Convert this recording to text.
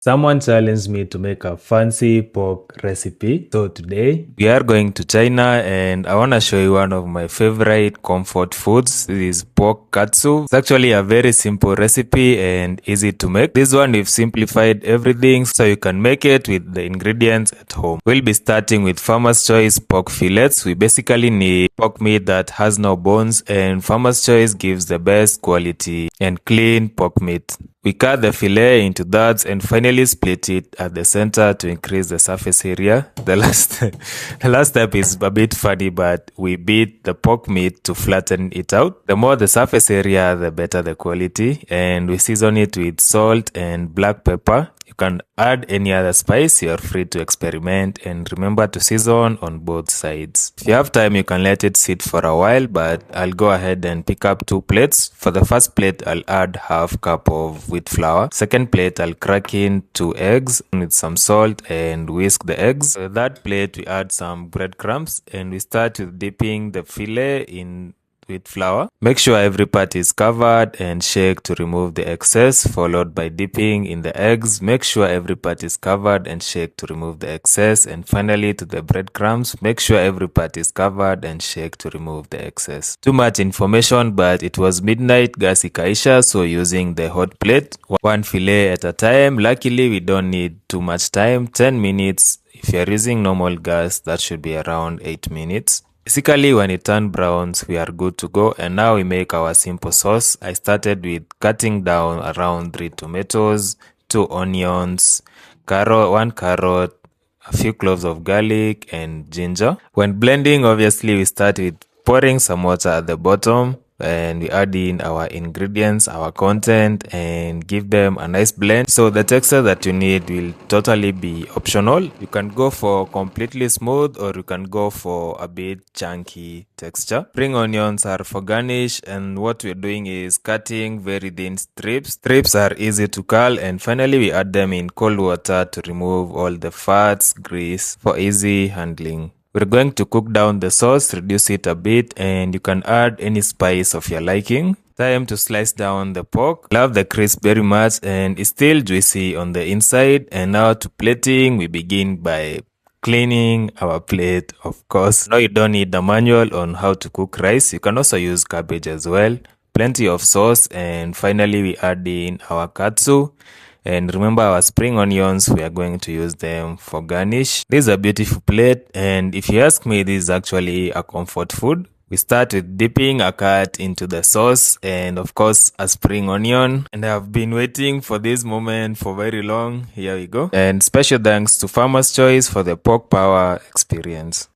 Someone challenged me to make a fancy pork recipe. So today we are going to China and I want to show you one of my favorite comfort foods. This is pork katsu. It's actually a very simple recipe and easy to make. This one we've simplified everything so you can make it with the ingredients at home. We'll be starting with Farmer's Choice pork fillets. We basically need pork meat that has no bones, and Farmer's Choice gives the best quality and clean pork meat. We cut the fillet into thirds and finally split it at the center to increase the surface area. The last step is a bit funny, but we beat the pork meat to flatten it out. The more the surface area, the better the quality, and we season it with salt and black pepper. You can add any other spice, you're free to experiment, and remember to season on both sides. If you have time, you can let it sit for a while, but I'll go ahead and pick up 2 plates. For the first plate, I'll add half cup of wheat flour. Second plate, I'll crack in 2 eggs with some salt and whisk the eggs. For that plate, we add some breadcrumbs and we start with dipping the fillet in with flour. Make sure every part is covered and shake to remove the excess, followed by dipping in the eggs. Make sure every part is covered and shake to remove the excess, and finally to the breadcrumbs. Make sure every part is covered and shake to remove the excess. Too much information, but it was midnight, gas ikaisha, so using the hot plate, one fillet at a time. Luckily we don't need too much time, 10 minutes. If you're using normal gas, that should be around 8 minutes. Basically, when it turns browns, we are good to go. And now we make our simple sauce. I started with cutting down around 3 tomatoes, 2 onions, 1 carrot, a few cloves of garlic and ginger. When blending, obviously we start with pouring some water at the bottom, and we add in our ingredients, our content, and give them a nice blend. So the texture that you need will totally be optional. You can go for completely smooth or you can go for a bit chunky texture. Spring onions are for garnish, and what we're doing is cutting very thin strips. Strips are easy to curl, and finally we add them in cold water to remove all the fats, grease for easy handling. We're going to cook down the sauce, reduce it a bit, and you can add any spice of your liking. Time to slice down the pork. Love the crisp very much and it's still juicy on the inside. And now to plating, we begin by cleaning our plate, of course. No, you don't need a manual on how to cook rice. You can also use cabbage as well. Plenty of sauce, and finally we add in our katsu. And remember our spring onions, we are going to use them for garnish. This is a beautiful plate, and if you ask me, this is actually a comfort food. We start with dipping a cut into the sauce and of course a spring onion. And I have been waiting for this moment for very long. Here we go. And special thanks to Farmer's Choice for the pork power experience.